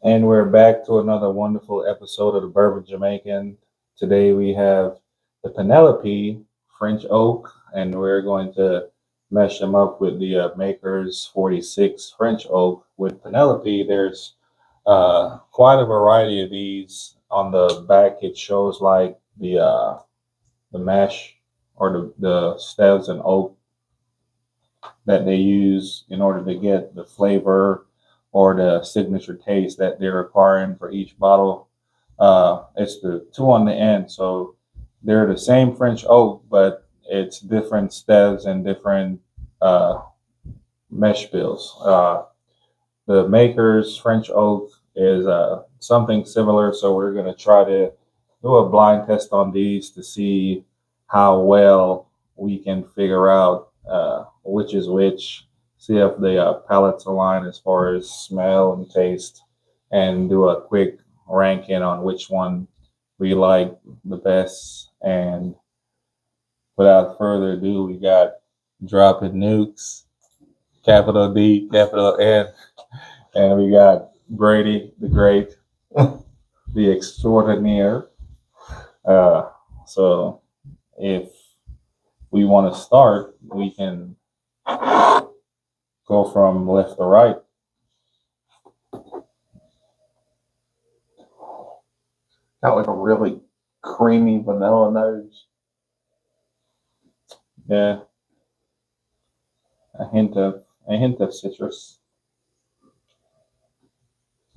And we're back to another wonderful episode of the Bourbon Jamaican. Today we have the Penelope French Oak, and we're going to mesh them up with the Maker's 46 French Oak with Penelope. There's quite a variety of these. On the back, it shows like the mash or the staves and oak that they use in order to get the flavor or the signature taste that they're requiring for each bottle. It's the two on the end, so they're the same French oak, but it's different staves and different uh, mesh bills. The maker's French oak is something similar, so we're going to try to do a blind test on these to see how well we can figure out which is which, see if the palates align as far as smell and taste, and do a quick ranking on which one we like the best. And without further ado, we got dropping nukes, capital D, capital N, and we got Brady the Great, the extraordinaire. Uh, so if we want to start, we can go from left to right. Got like a really creamy vanilla nose. Yeah, a hint of citrus.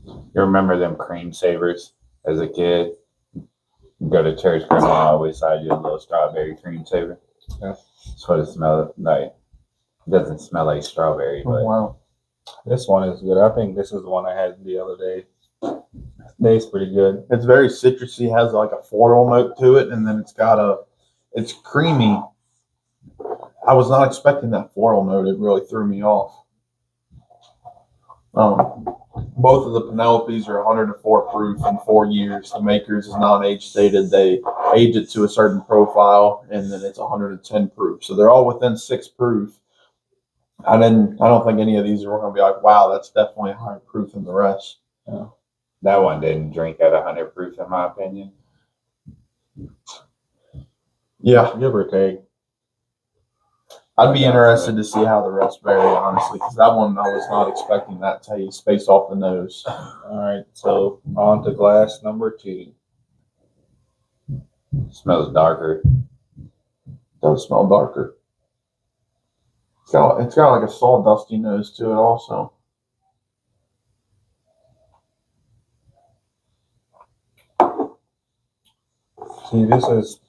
You remember them cream savers as a kid? You go to church, grandma always had you a little strawberry cream saver. Yeah. That's what it smells like. It doesn't smell like strawberry, but Wow. This one is good. I think this is the one I had the other day. Tastes pretty good. It's very citrusy, has like a floral note to it, and then it's creamy. I was not expecting that floral note. It really threw me off. Both of the Penelopes are 104 proof in 4 years. The Makers is non-age stated. They age it to a certain profile, and then it's 110 proof. So they're all within 6 proof. I don't think any of these are going to be like, wow, that's definitely higher proof than the rest. Yeah. that one didn't drink at 100 proof, in my opinion. Yeah, Give or take. I'd be interested to see how the rest vary, honestly, because that one I was not expecting that taste based off the nose. All right, so on to glass number 2. Smells darker. Does smell darker. It's got like a sawdusty nose to it also. See, this is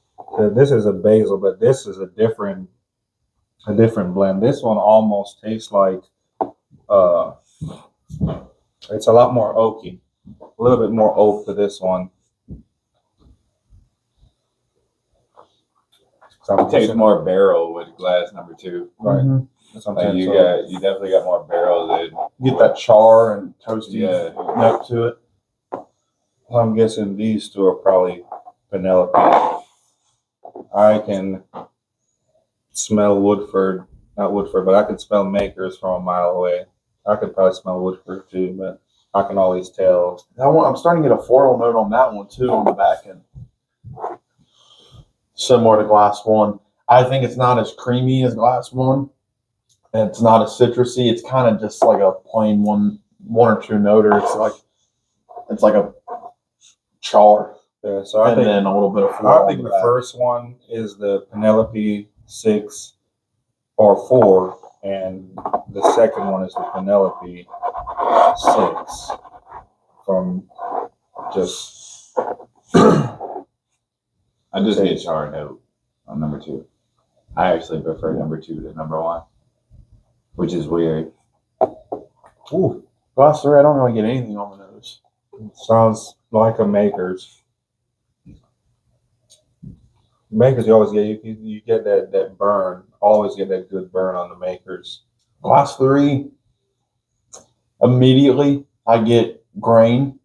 a basil, but this is a different blend. This one almost tastes like it's a lot more oaky, a little bit more oak to this one. So It tastes more barrel with glass number 2. right. Mm-hmm. That's what I'm Like saying. you definitely got more barrel than Get that char and toasty Yeah. note to it. So I'm guessing these two are probably Penelope. I can smell Woodford, not Woodford, but I can smell Makers from a mile away. I could probably smell Woodford too, but I can always tell. That one, I'm starting to get a floral note on that one too on the back end. Similar to glass 1. I think it's not as creamy as glass 1. And it's not as citrusy. It's kind of just like a plain one or two noter. It's like a char. Yeah, so I think then a little bit of floral. I think the first one is the Penelope 6 or 4, and the second one is the Penelope 6 from just. I just get char note on number 2. I actually prefer number 2 to number 1, which is weird. Ooh, glass 3, I don't really get anything on the nose. Sounds like a Maker's. Makers, you always get you get that burn. Always get that good burn on the Makers. Glass 3, immediately I get grain,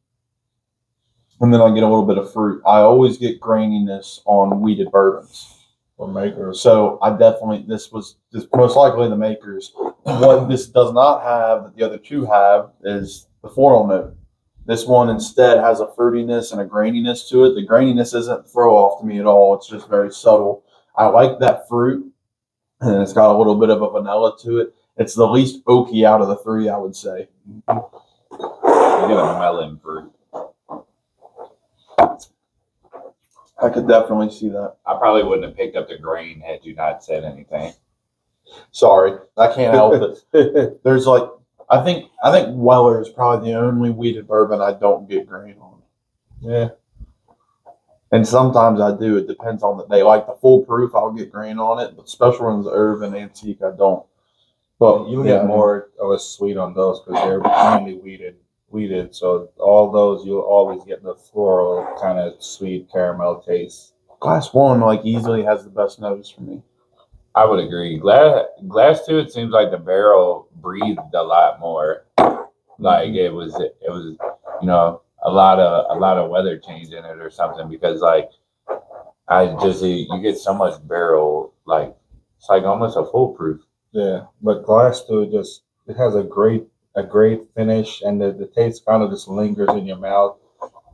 and then I get a little bit of fruit. I always get graininess on weeded bourbons. Or Makers. So I definitely, this was most likely the Makers. What this does not have that the other two have is the floral note. This one instead has a fruitiness and a graininess to it. The graininess isn't throw off to me at all. It's just very subtle. I like that fruit, and it's got a little bit of a vanilla to it. It's the least oaky out of the three, I would say. You get a melon fruit. I could definitely see that. I probably wouldn't have picked up the grain had you not said anything. Sorry, I can't help it. There's like, I think Weller is probably the only weeded bourbon I don't get grain on. Yeah. And sometimes I do. It depends on the day. Like the full proof, I'll get grain on it, but special ones, herb and antique, I don't. But You get more of a sweet on those because they're mainly weeded. So all those you'll always get the floral kind of sweet caramel taste. Glass one like easily has the best nose for me. I would agree. Glass two, it seems like the barrel breathed a lot more. Like it was, you know, a lot of weather change in it or something, because like you get so much barrel, like it's like almost a foolproof. Yeah, but glass too, it has a great finish, and the taste kind of just lingers in your mouth.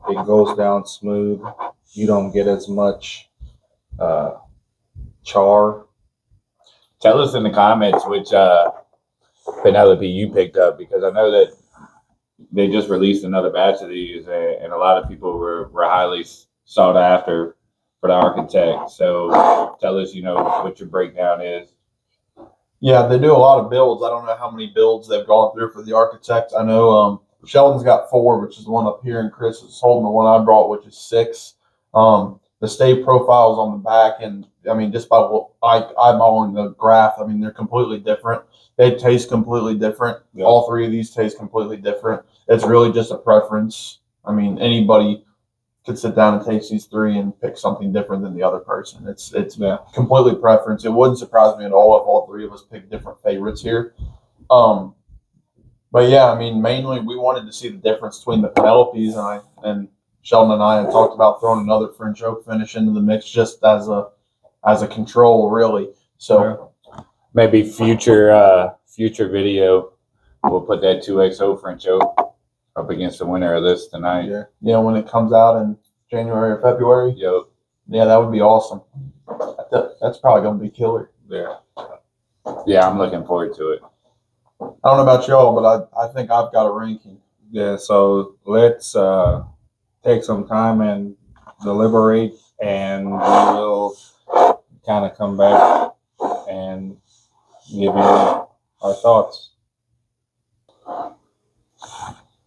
It goes down smooth. You don't get as much char. Tell us in the comments which Penelope you picked up, because I know that they just released another batch of these, and a lot of people were highly sought after for the architect. So tell us, you know, what your breakdown is. Yeah, they do a lot of builds. I don't know how many builds they've gone through for the architect. I know Sheldon's got 4, which is the one up here, and Chris is holding the one I brought, which is 6. The stave profiles on the back, and I mean, just by eyeballing the graph, I mean, they're completely different. They taste completely different. Yeah. All 3 of these taste completely different. It's really just a preference. I mean, anybody could sit down and taste these 3 and pick something different than the other person. It's completely preference. It wouldn't surprise me at all if all 3 of us picked different favorites here. But yeah, I mean, mainly we wanted to see the difference between the Penelopes, and Sheldon and I had talked about throwing another French oak finish into the mix just as a control, really. So maybe future video, we'll put that 2XO French oak up against the winner of this tonight. Yeah, when it comes out in January or February. Yep. Yeah, that would be awesome. That's probably going to be killer. Yeah, I'm looking forward to it. I don't know about y'all, but I think I've got a ranking. Yeah, so let's take some time and deliberate, and we will kind of come back and give you our thoughts.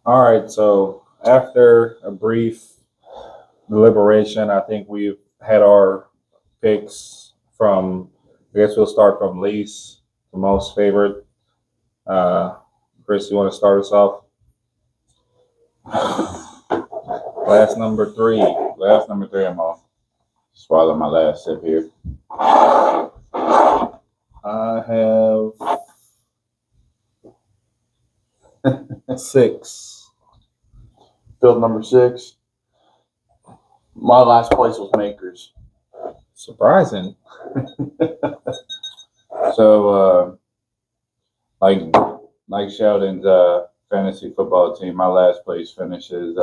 All right, so after a brief deliberation, I think we've had our picks from, I guess we'll start from least to most favorite. Chris, you want to start us off? Glass number 3. I'm off. Swallow my last sip here. I have 6. Field number 6. My last place was Makers. Surprising. So, like Sheldon's fantasy football team, my last place finishes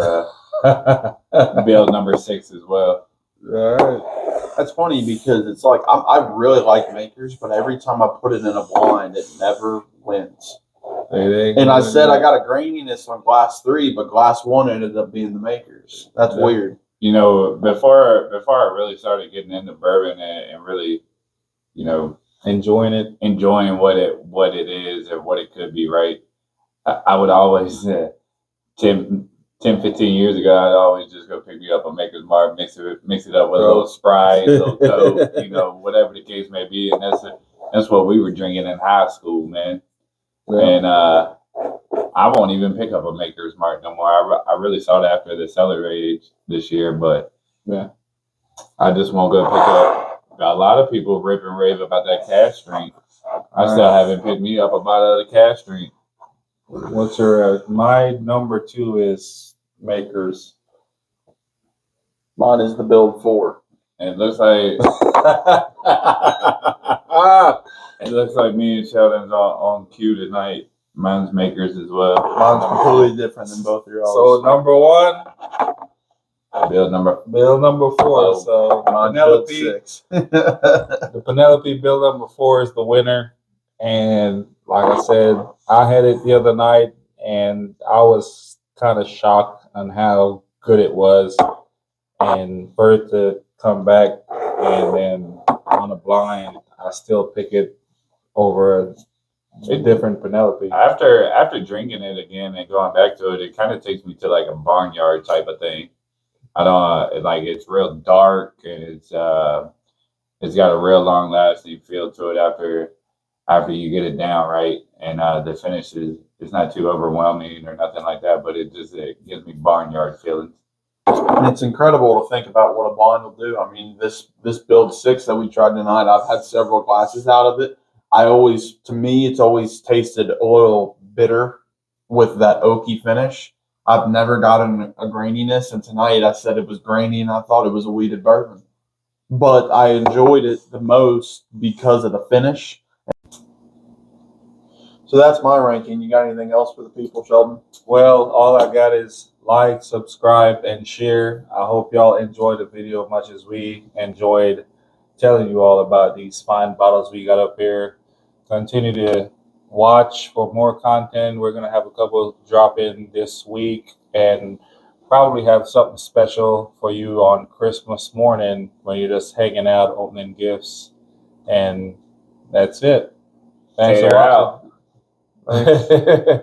build number 6 as well. All right. That's funny because it's like I really like Makers, but every time I put it in a blind, it never wins. And I said I got a graininess on glass 3, but glass 1 ended up being the Makers. That's weird. You know, before I really started getting into bourbon and really, you know, enjoying what it is and what it could be, right? I would always 10, 15 years ago, I'd always just go pick me up a Maker's Mark, mix it up with a little Sprite, a little Coke, you know, whatever the case may be, and that's what we were drinking in high school, man. Yeah. And I won't even pick up a Maker's Mark no more. I really sought after the Cellar Age this year, but yeah, I just won't go pick up. A lot of people rip and rave about that cash drink. I still haven't picked me up a bottle of the cash drink. What's your my number 2 is Makers. Mine is the build 4. And it looks like it looks like me and Sheldon's on cue tonight. Mine's makers as well. Mine's completely different than both of yours. So number one, Bill number bill number 4. Oh, So Mine's build Penelope, 6. the Penelope bill number 4 is the winner. And like I said, I had it the other night, and I was kind of shocked on how good it was. And for it to come back, and then on a blind, I still pick it over a different Penelope. after drinking it again and going back to it, it kind of takes me to like a barnyard type of thing. I don't like it's real dark and it's got a real long lasting feel to it after you get it down right, and the finish is it's not too overwhelming or nothing like that, but it gives me barnyard feelings. And it's incredible to think about what a blonde will do. I mean, this build 6 that we tried tonight, I've had several glasses out of it. To me, it's always tasted a little bitter with that oaky finish. I've never gotten a graininess, and tonight I said it was grainy, and I thought it was a wheated bourbon. But I enjoyed it the most because of the finish. So that's my ranking. You got anything else for the people, Sheldon? Well, all I got is like, subscribe, and share. I hope y'all enjoyed the video as much as we enjoyed telling you all about these fine bottles we got up here. Continue to watch for more content. We're going to have a couple drop in this week, and probably have something special for you on Christmas morning when you're just hanging out, opening gifts. And that's it. Thanks for Tater out. watching.